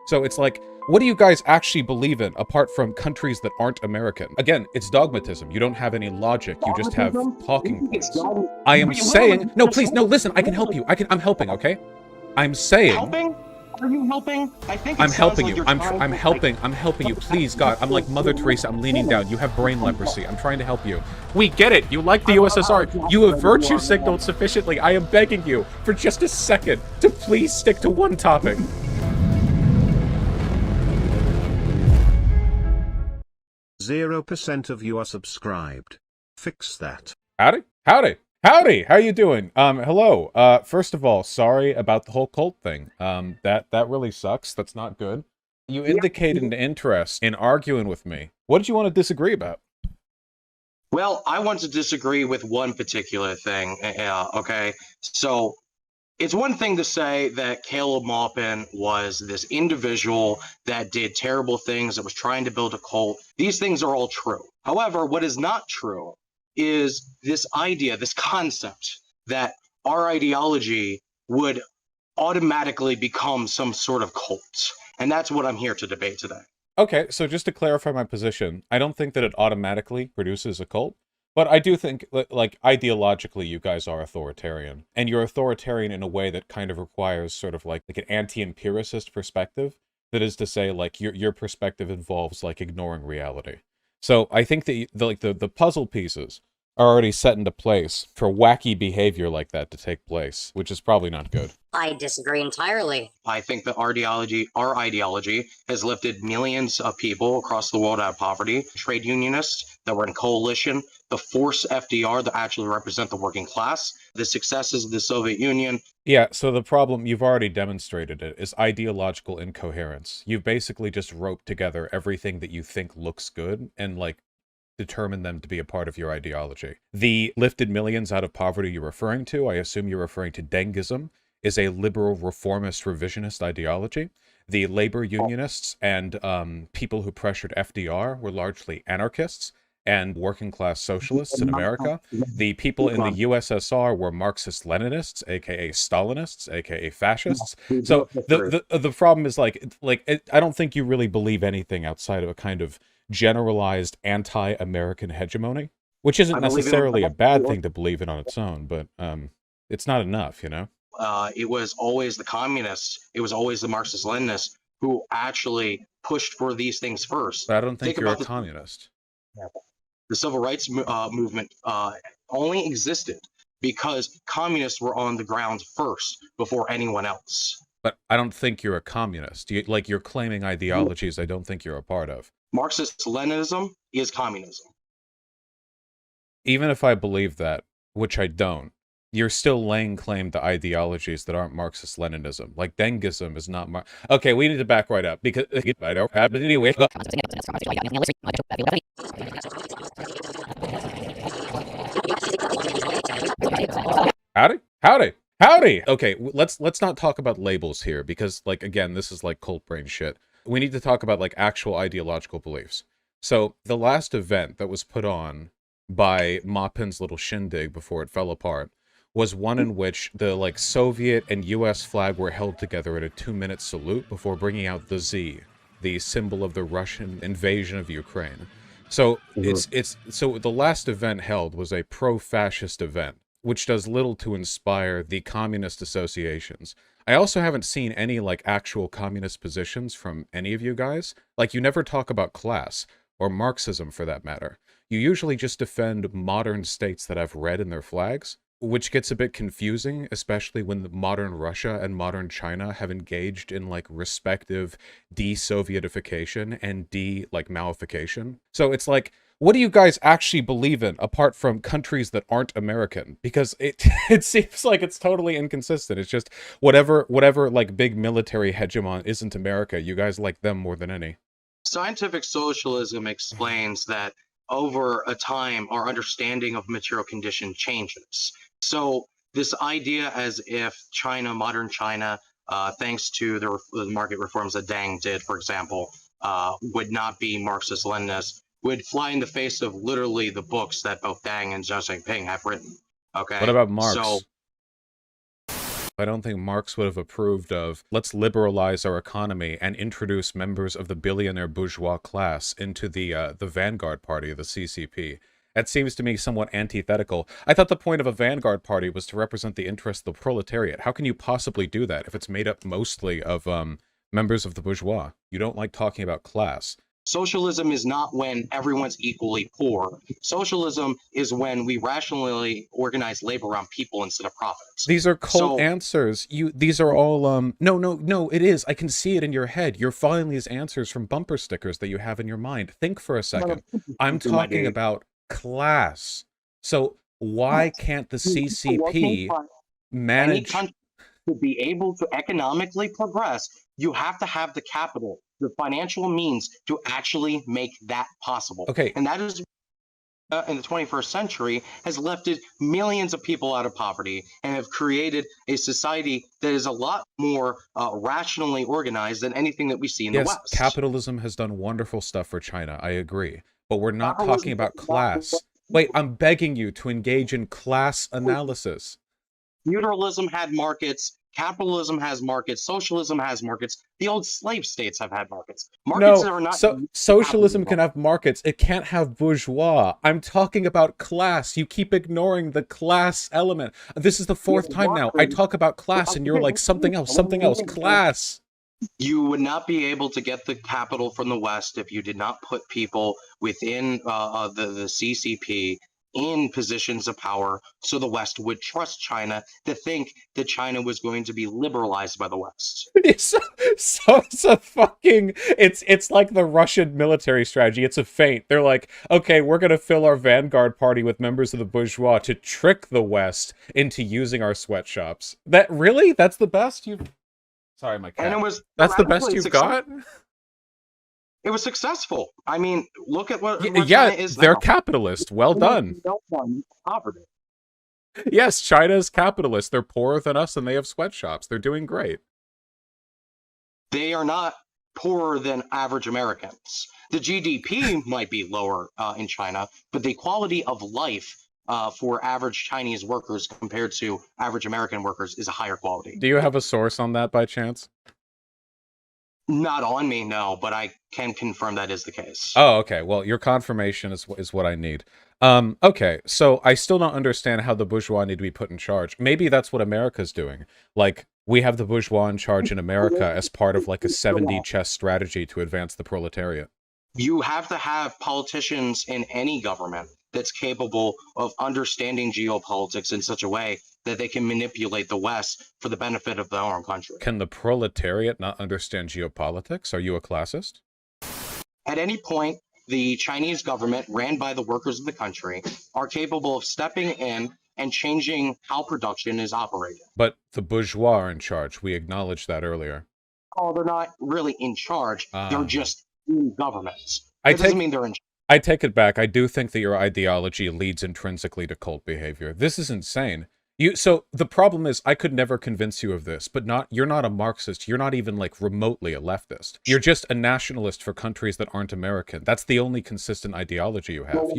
So it's like, what do you guys actually believe in apart from countries that aren't American? Again, it's dogmatism. You don't have any logic. You just have talking points. I am saying, no, please, no, listen, I can help you. I'm helping, okay? I'm saying. Helping? Are you helping? I think I'm helping you. I'm helping you. Please, God. I'm like Mother Teresa. I'm leaning down. You have brain leprosy. I'm trying to help you. We get it. You like the USSR. You have virtue signaled sufficiently. I am begging you for just a second to please stick to one topic. %0 of you are subscribed. Fix that. Howdy. Howdy. Howdy. How you doing? Hello. First of all, sorry about the whole cult thing. That really sucks. That's not good. You indicated an interest in arguing with me. What did you want to disagree about? Well, I want to disagree with one particular thing. Okay, so it's one thing to say that Caleb Maupin was this individual that did terrible things, that was trying to build a cult. These things are all true. However, what is not true is this idea, this concept that our ideology would automatically become some sort of cult. And that's what I'm here to debate today. Okay, so just to clarify my position, I don't think that it automatically produces a cult. But I do think, like, ideologically, you guys are authoritarian. And you're authoritarian in a way that kind of requires sort of like an anti-empiricist perspective. That is to say, like, your perspective involves, like, ignoring reality. So I think that, the puzzle pieces are already set into place for wacky behavior like that to take place, which is probably not good. I disagree entirely. I think that our ideology has lifted millions of people across the world out of poverty. Trade unionists that were in coalition, the force FDR that actually represent the working class, the successes of the Soviet Union. Yeah, so the problem, you've already demonstrated it, is ideological incoherence. You've basically just roped together everything that you think looks good and, like, determine them to be a part of your ideology. The lifted millions out of poverty you're referring to, I assume you're referring to Dengism, is a liberal reformist revisionist ideology. The labor unionists and people who pressured FDR were largely anarchists and working class socialists in America. The people in the USSR were Marxist-Leninists, aka Stalinists, aka fascists. So the problem is I don't think you really believe anything outside of a kind of generalized anti-American hegemony, which isn't necessarily a bad thing to believe in on its own, but it's not enough, you know? It was always the communists, it was always the Marxist-Leninists who actually pushed for these things first. But I don't think you're a communist. The civil rights movement only existed because communists were on the ground first before anyone else. But I don't think you're a communist. You're claiming ideologies I don't think you're a part of. Marxist-Leninism is communism. Even if I believe that, which I don't, you're still laying claim to ideologies that aren't Marxist-Leninism. Like, Dengism is not Okay, we need to back right up, because I don't have it anyway. Howdy? Howdy? Howdy! Okay, let's not talk about labels here, because, like, again, this is like cult brain shit. We need to talk about, like, actual ideological beliefs. So, the last event that was put on by Maupin's little shindig before it fell apart was one in which the, like, Soviet and US flag were held together at a 2-minute salute before bringing out the Z, the symbol of the Russian invasion of Ukraine. So so the last event held was a pro-fascist event, which does little to inspire the communist associations. I also haven't seen any, like, actual communist positions from any of you guys. Like, you never talk about class, or Marxism for that matter. You usually just defend modern states that have red in their flags, which gets a bit confusing, especially when modern Russia and modern China have engaged in, like, respective de-Sovietification and Maification. So it's like, what do you guys actually believe in apart from countries that aren't American? Because it seems like it's totally inconsistent. It's just whatever like big military hegemon isn't America, you guys like them more than any. Scientific socialism explains that over a time, our understanding of material condition changes. So this idea as if China, modern China, thanks to the market reforms that Deng did, for example, would not be Marxist-Leninist, would fly in the face of literally the books that both Deng and Xi Jinping have written. Okay. What about Marx? So I don't think Marx would have approved of, let's liberalize our economy and introduce members of the billionaire bourgeois class into the vanguard party, the CCP. That seems to me somewhat antithetical. I thought the point of a vanguard party was to represent the interests of the proletariat. How can you possibly do that if it's made up mostly of members of the bourgeois? You don't like talking about class. Socialism is not when everyone's equally poor. Socialism is when we rationally organize labor around people instead of profits. These are cold answers. These are all no, it is. I can see it in your head. You're following these answers from bumper stickers that you have in your mind. Think for a second. I'm talking about class. So why can't the CCP manage... Any country to be able to economically progress, you have to have the capital, the financial means to actually make that possible. Okay. And that is in the 21st century has lifted millions of people out of poverty and have created a society that is a lot more rationally organized than anything that we see in the West. Yes, capitalism has done wonderful stuff for China. I agree. But we're not talking about class. Wait, I'm begging you to engage in class analysis. Feudalism had markets. Capitalism has markets. Socialism has markets. The old slave states have had markets. Markets are not. Socialism can have markets. It can't have bourgeois. I'm talking about class. You keep ignoring the class element. This is the fourth time now. I talk about class, and you're like something else. Class. You would not be able to get the capital from the West if you did not put people within the CCP in positions of power, so the West would trust China to think that China was going to be liberalized by the West. It's like the Russian military strategy. It's a feint. They're like, okay, we're going to fill our vanguard party with members of the bourgeois to trick the West into using our sweatshops. That's the best you've... Sorry, my cat. And that's the best you've got? It was successful. I mean, look at what China is now. They're capitalist. Well done. Yes, China is capitalist. They're poorer than us and they have sweatshops. They're doing great. They are not poorer than average Americans. The GDP might be lower in China, but the quality of life for average Chinese workers compared to average American workers is a higher quality. Do you have a source on that by chance? Not on me, no, but I can confirm that is the case. Oh, okay. Well, your confirmation is what I need. Okay, so I still don't understand how the bourgeois need to be put in charge. Maybe that's what America's doing. Like, we have the bourgeois in charge in America as part of like a 70 chess strategy to advance the proletariat. You have to have politicians in any government that's capable of understanding geopolitics in such a way that they can manipulate the West for the benefit of their own country. Can the proletariat not understand geopolitics? Are you a classist? At any point, the Chinese government, ran by the workers of the country, are capable of stepping in and changing how production is operated. But the bourgeois are in charge. We acknowledged that earlier. Oh, they're not really in charge. They're just in governments. That doesn't mean they're in charge. I take it back. I do think that your ideology leads intrinsically to cult behavior. This is insane. So the problem is I could never convince you of this, but you're not a Marxist. You're not even like remotely a leftist. You're just a nationalist for countries that aren't American. That's the only consistent ideology you have.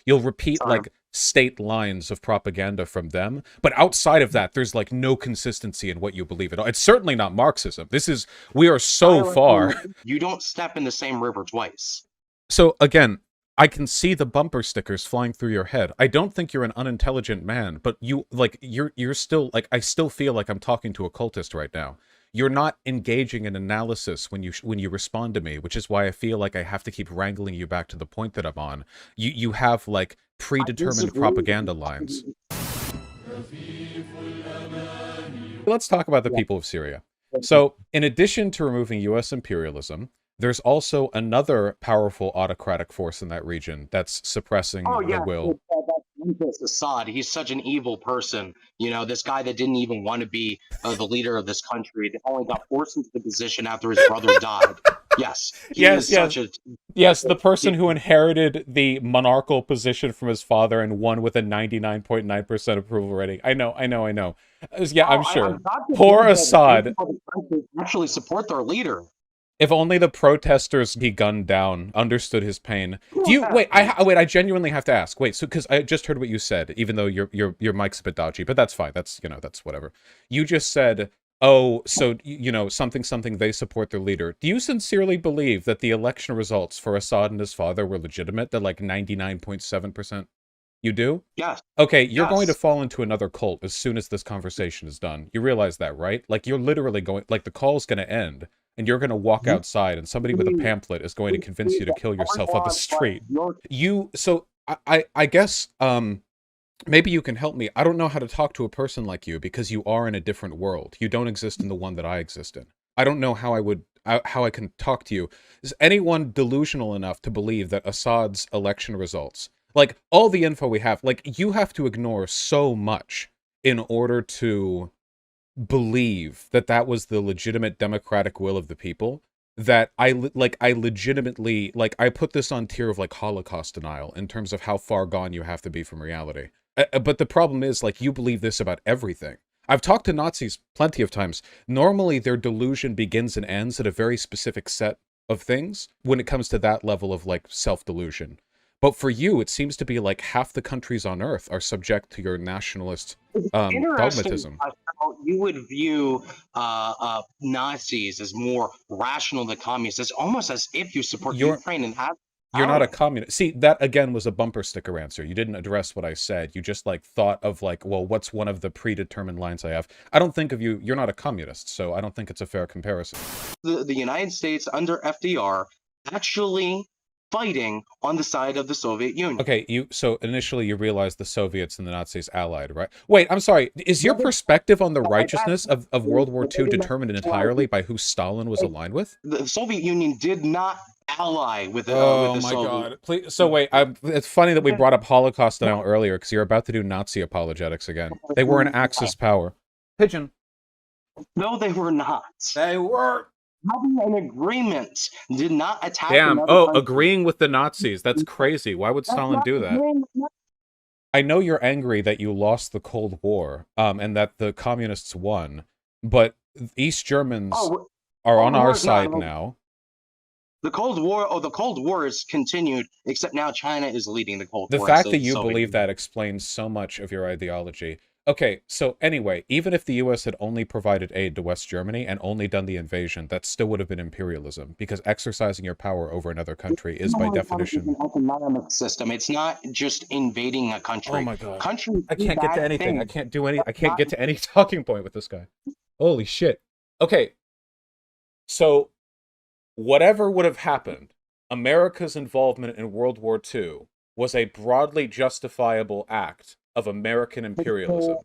You'll repeat like state lines of propaganda from them, but outside of that, there's like no consistency in what you believe at all. It's certainly not Marxism. We are so far. You don't step in the same river twice. So again, I can see the bumper stickers flying through your head. I don't think you're an unintelligent man, but you're still like, I still feel like I'm talking to a cultist right now. You're not engaging in analysis when you respond to me, which is why I feel like I have to keep wrangling you back to the point that I'm on. You have like predetermined propaganda lines. Let's talk about the people of Syria. So, in addition to removing US imperialism, there's also another powerful autocratic force in that region that's suppressing the will. That's Assad. He's such an evil person. You know, this guy that didn't even want to be the leader of this country, that only got forced into the position after his brother died. Yes. Yes, the person who inherited the monarchical position from his father and won with a 99.9% approval rating. I know. Yeah, I'm sure. Poor Assad. Actually support their leader. If only the protesters he gunned down understood his pain. Do you wait? I genuinely have to ask. Wait, so because I just heard what you said, even though your mic's a bit dodgy, but that's fine. That's that's whatever. You just said, oh, so something they support their leader. Do you sincerely believe that the election results for Assad and his father were legitimate? That like 99.7%. You do? Yes. Okay, you're going to Yes. fall into another cult as soon as this conversation is done. You realize that, right? Like, you're literally going, like, the call's going to end, and you're going to walk outside, and somebody with a pamphlet is going to convince you to kill yourself on the street. I guess, maybe you can help me. I don't know how to talk to a person like you, because you are in a different world. You don't exist in the one that I exist in. I don't know how how I can talk to you. Is anyone delusional enough to believe that Assad's election results, like, all the info we have, like, you have to ignore so much in order to believe that that was the legitimate democratic will of the people, that I legitimately, like, I put this on tier of, like, Holocaust denial in terms of how far gone you have to be from reality. But the problem is, like, you believe this about everything. I've talked to Nazis plenty of times. Normally, their delusion begins and ends at a very specific set of things when it comes to that level of, like, self-delusion. But for you, it seems to be like half the countries on Earth are subject to your nationalist dogmatism. How you would view Nazis as more rational than communists. It's almost as if you support Ukraine and have. You're not a communist. See, that again was a bumper sticker answer. You didn't address what I said. You just like thought of like, well, what's one of the predetermined lines I have? I don't think of you. You're not a communist, so I don't think it's a fair comparison. The United States under FDR actually fighting on the side of the Soviet Union. Okay, so initially you realized the Soviets and the Nazis allied, right? Wait, I'm sorry. Is your perspective on the righteousness of World War II determined entirely by who Stalin was aligned with? The Soviet Union did not ally with the Oh my Soviet. God! Please, so wait, it's funny that we brought up Holocaust denial earlier because you're about to do Nazi apologetics again. They were an Axis power. Pigeon. No, they were not. They were. Having an agreement did not attack. Damn. Oh, agreeing with the Nazis. That's crazy. Why would Stalin do that? I know you're angry that you lost the Cold War, and that the communists won, but East Germans are on our side now. The Cold War is continued, except now China is leading the Cold War. The fact that you believe that explains so much of your ideology. Okay, so anyway, even if the US had only provided aid to West Germany and only done the invasion, that still would have been imperialism, because exercising your power over another country is by definition... an economic system. It's not just invading a country. Oh my God. Countries I can't get to anything. things. I can't do any... I can't get to any talking point with this guy. Holy shit. Okay. So, whatever would have happened, America's involvement in World War II was a broadly justifiable act of American imperialism.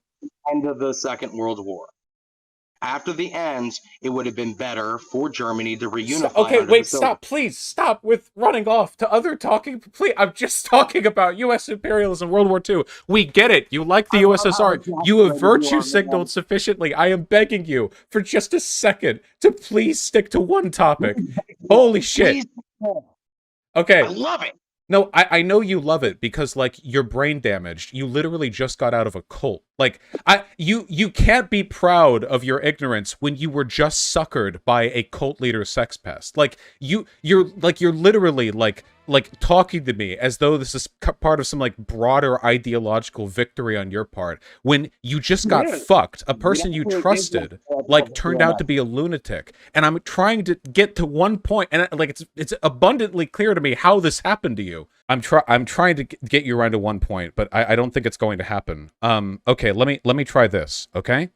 End of the Second World War. After the end, it would have been better for Germany to reunify. Okay, wait, stop, please, stop with running off to other talking. Please, I'm just talking about U.S. imperialism, World War II. We get it. You like the USSR. You have virtue signaled sufficiently. I am begging you for just a second to please stick to one topic. Holy shit. Okay. I love it. No, I know you love it because, like, you're brain damaged. You literally just got out of a cult. Like, you can't be proud of your ignorance when you were just suckered by a cult leader sex pest. Like, you're literally, like talking to me as though this is part of some, like, broader ideological victory on your part, when you just got fucked. A person you trusted, like, turned out to be a lunatic. And I'm trying to get to one point, and, like, it's abundantly clear to me how this happened to you. I'm trying to get you around to one point, but I don't think it's going to happen. Okay, let me try this, okay?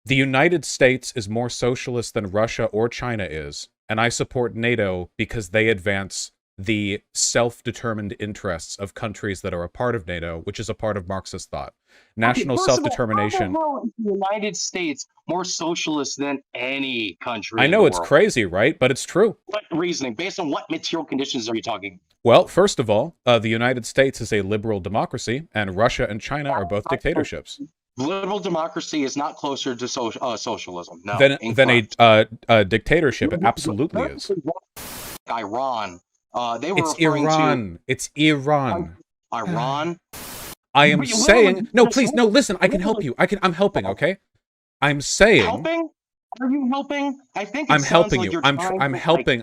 The United States is more socialist than Russia or China is, and I support NATO because they advance the self-determined interests of countries that are a part of NATO, which is a part of Marxist thought. National self-determination. How is the United States more socialist than any country? I know it's crazy, right? But it's true. What reasoning? Based on what material conditions are you talking? Well, first of all, the United States is a liberal democracy, and Russia and China are both dictatorships. Liberal democracy is not closer to socialism. No, than a dictatorship. It absolutely is. Iran. They were it's Iran. It's Iran. Iran. I am saying no. Please, no. Listen. I can help you. I'm helping. Okay. I'm saying. Helping? Are you helping? I think it I'm sounds helping like you. you're I'm trying to,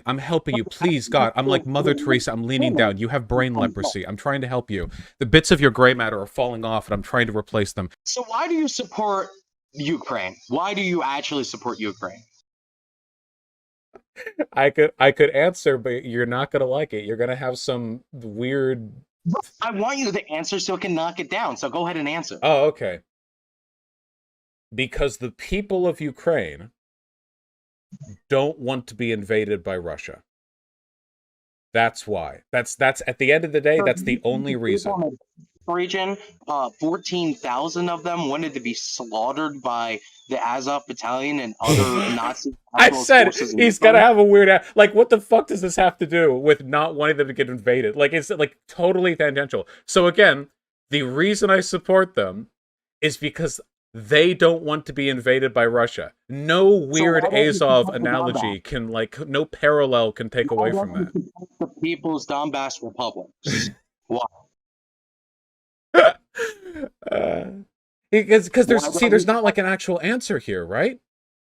I'm helping you. Please, God. I'm like Mother Teresa. I'm leaning down. You have brain leprosy. I'm trying to help you. The bits of your gray matter are falling off, and I'm trying to replace them. So why do you support Ukraine? Why do you actually support Ukraine? I could answer, but you're not gonna like it. You're gonna have some weird. I want you to answer so it can knock it down. So go ahead and answer. Oh, okay. Because the people of Ukraine don't want to be invaded by Russia. That's why. That's at the end of the day, that's the only reason. Region, 14,000 of them wanted to be slaughtered by the Azov battalion and other Nazi I said forces. he's gonna have a weird like. What the fuck does this have to do with not wanting them to get invaded? Like, it's like totally tangential. So again, the reason I support them is because they don't want to be invaded by Russia. No weird Azov analogy can, like, no parallel can take away from that. The People's Donbass Republics. Why? Because there's not like an actual answer here, right?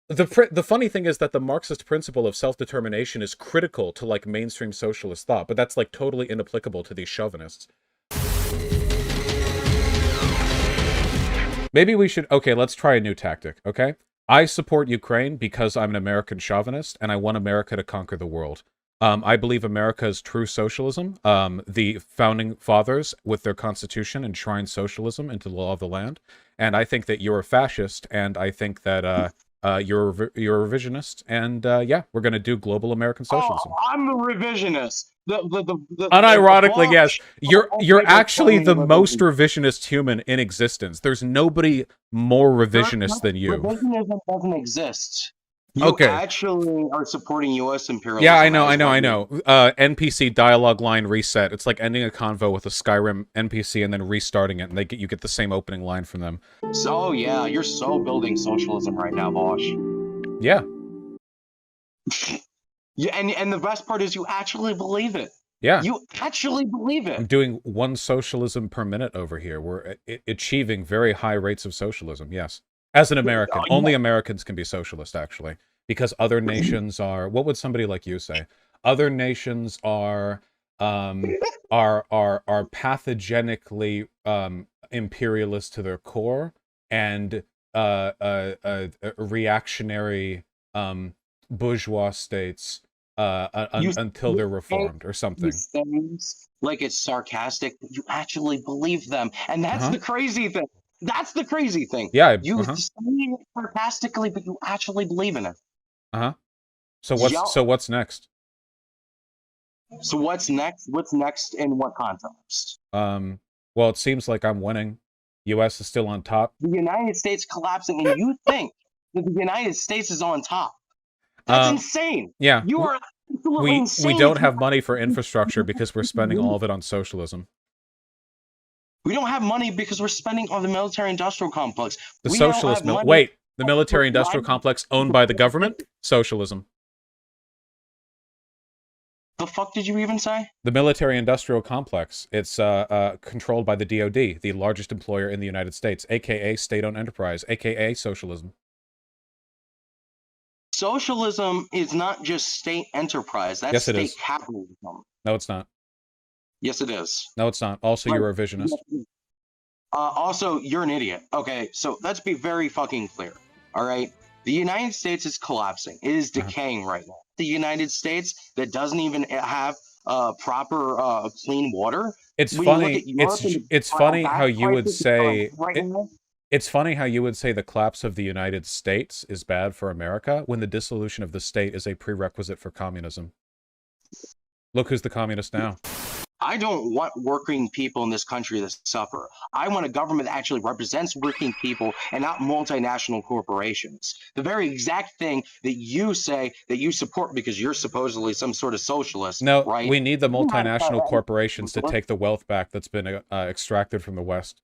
The funny thing is that the Marxist principle of self-determination is critical to like mainstream socialist thought, but that's like totally inapplicable to these chauvinists. Maybe we should, okay, let's try a new tactic, okay? I support Ukraine because I'm an American chauvinist and I want America to conquer the world. I believe America is true socialism. The founding fathers, with their constitution, enshrined socialism into the law of the land. And I think that you're a fascist, and I think that you're a revisionist, and yeah, we're going to do global American socialism. Oh, I'm a revisionist. Unironically, yes. You're actually the most revisionist human in existence. There's nobody more revisionist than you. Revisionism doesn't exist. You actually are supporting U.S. imperialism. Yeah, I know. NPC dialogue line reset. It's like ending a convo with a Skyrim NPC and then restarting it, and you get the same opening line from them. So yeah, you're so building socialism right now, Vaush. Yeah. Yeah, and the best part is you actually believe it. Yeah. You actually believe it. I'm doing one socialism per minute over here. We're achieving very high rates of socialism, yes. As an American. Only Americans can be socialist, actually. Because other nations are... What would somebody like you say? Other nations are pathogenically imperialist to their core and reactionary bourgeois states until they're reformed or something. These things like it's sarcastic, but you actually believe them, and that's the crazy thing. That's the crazy thing. Yeah, you say it sarcastically, but you actually believe in it. So what's next? So what's next? What's next in what context? Well, it seems like I'm winning. U.S. is still on top. The United States collapsing, and you think that the United States is on top? That's insane. Yeah, you are absolutely insane. We don't have money for infrastructure because we're spending all of it on socialism. We don't have money because we're spending on the military-industrial complex. The socialist... Wait, the military-industrial complex owned by the government? Socialism. The fuck did you even say? The military-industrial complex. It's controlled by the DoD, the largest employer in the United States, a.k.a. state-owned enterprise, a.k.a. socialism. Socialism is not just state enterprise. That's state capitalism. No, it's not. Yes, it is. No, it's not. Also, you're a revisionist. Also, you're an idiot. Okay, so let's be very fucking clear. All right? The United States is collapsing. It is decaying right now. The United States that doesn't even have proper clean water. It's funny. It's funny how you would say... It's funny how you would say the collapse of the United States is bad for America when the dissolution of the state is a prerequisite for communism. Look who's the communist now. I don't want working people in this country to suffer. I want a government that actually represents working people and not multinational corporations. The very exact thing that you say that you support because you're supposedly some sort of socialist. No, right? We need the multinational corporations to take the wealth back that's been extracted from the West.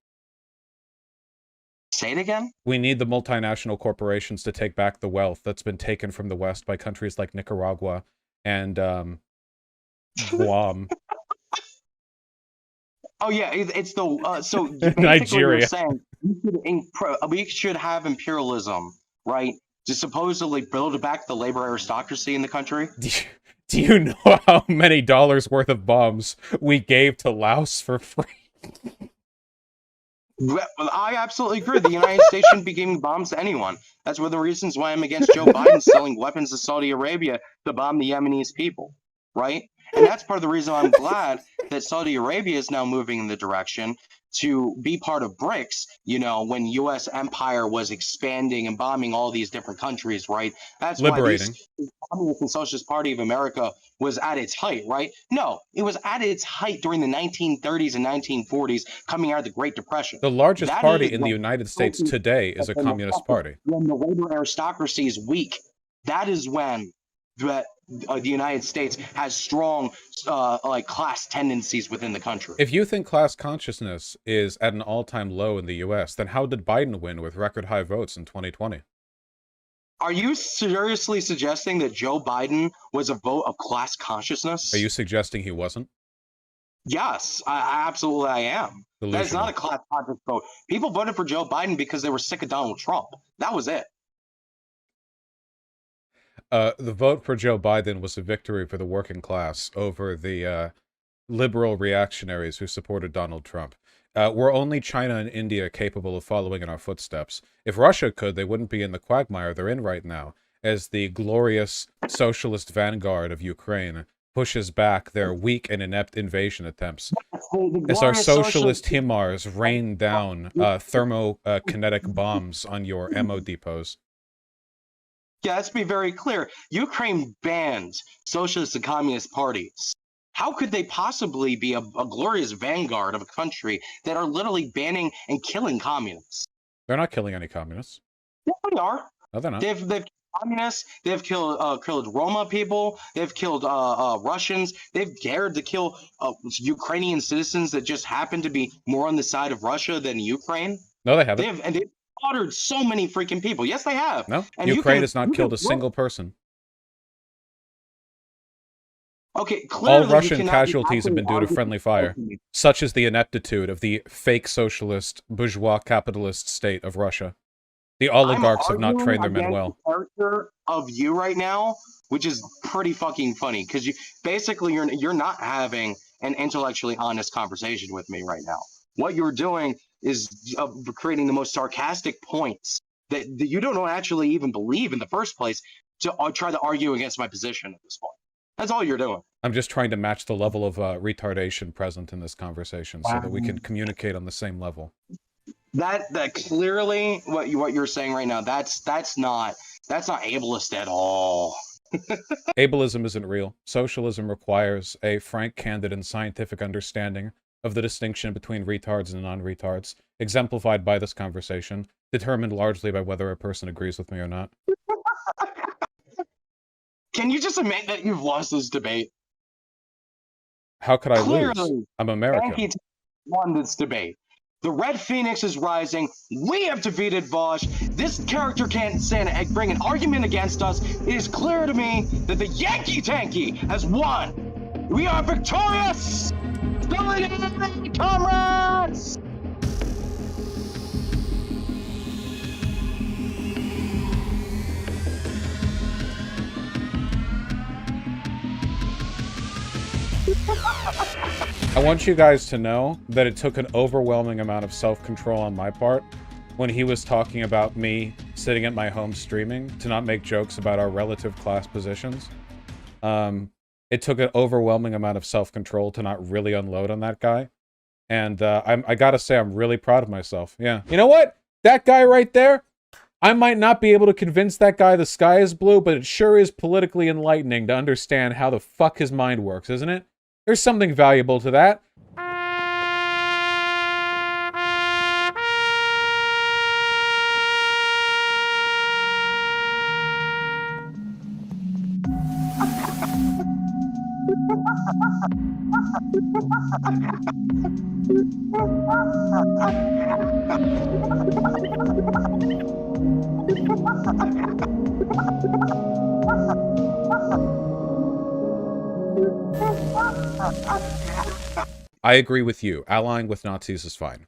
Say it again? We need the multinational corporations to take back the wealth that's been taken from the West by countries like Nicaragua and Guam. Oh yeah, it's the so Nigeria. you're saying we should have imperialism, right? to supposedly build back the labor aristocracy in the country? Do you know how many dollars worth of bombs we gave to Laos for free? Well, I absolutely agree. The United States shouldn't be giving bombs to anyone. That's one of the reasons why I'm against Joe Biden selling weapons to Saudi Arabia to bomb the Yemenis people, right? And that's part of the reason I'm glad that Saudi Arabia is now moving in the direction to be part of BRICS, you know, when U.S. empire was expanding and bombing all these different countries, right? That's Liberating. why the Communist and Socialist Party of America was at its height, right? No, it was at its height during the 1930s and 1940s, coming out of the Great Depression. The largest That party is in the when- United States today is a communist party. When the labor aristocracy is weak, that is when the United States has strong like class tendencies within the country. If you think class consciousness is at an all-time low in the US, then how did Biden win with record high votes in 2020? Are you seriously suggesting that Joe Biden was a vote of class consciousness? Are you suggesting he wasn't? Yes, absolutely I am. That is not a class conscious vote. People voted for Joe Biden because they were sick of Donald Trump. That was it. The vote for Joe Biden was a victory for the working class over the liberal reactionaries who supported Donald Trump. Were only China and India capable of following in our footsteps? If Russia could, they wouldn't be in the quagmire they're in right now, as the glorious socialist vanguard of Ukraine pushes back their weak and inept invasion attempts. As our socialist HIMARS rain down thermokinetic bombs on your ammo depots. Yeah, let's be very clear. Ukraine banned socialist and communist parties. How could they possibly be a glorious vanguard of a country that are literally banning and killing communists? They're not killing any communists. Yeah, they are. No, they're not. They've killed communists. They've killed Roma people. They've killed Russians. They've dared to kill Ukrainian citizens that just happen to be more on the side of Russia than Ukraine. No, they haven't. They've slaughtered so many freaking people. Yes, they have. No, and Ukraine has not killed a single person. Okay, clearly all Russian casualties have been due to friendly fire, such as the ineptitude of the fake socialist, bourgeois capitalist state of Russia. The oligarchs have not trained their men well. The character of you right now, which is pretty fucking funny, because you basically you're not having an intellectually honest conversation with me right now. What you're doing is creating the most sarcastic points that you don't actually even believe in the first place to try to argue against my position at this point. That's all you're doing. I'm just trying to match the level of retardation present in this conversation so that we can communicate on the same level. That clearly what you're saying right now, that's not ableist at all. Ableism isn't real. Socialism requires a frank, candid, and scientific understanding of the distinction between retards and non-retards, exemplified by this conversation, determined largely by whether a person agrees with me or not. Can you just admit that you've lost this debate? How could I Clearly, lose? I'm American. Tankies won this debate. The Red Phoenix is rising. We have defeated Vaush. This character can't bring an argument against us. It is clear to me that the Yankee Tanky has won. We are victorious! Solidarity, comrades! I want you guys to know that it took an overwhelming amount of self-control on my part when he was talking about me sitting at my home streaming to not make jokes about our relative class positions. It took an overwhelming amount of self-control to not really unload on that guy. And I gotta say, I'm really proud of myself. Yeah. You know what? That guy right there, I might not be able to convince that guy the sky is blue, but it sure is politically enlightening to understand how the fuck his mind works, isn't it? There's something valuable to that. I agree with you. Allying with Nazis is fine.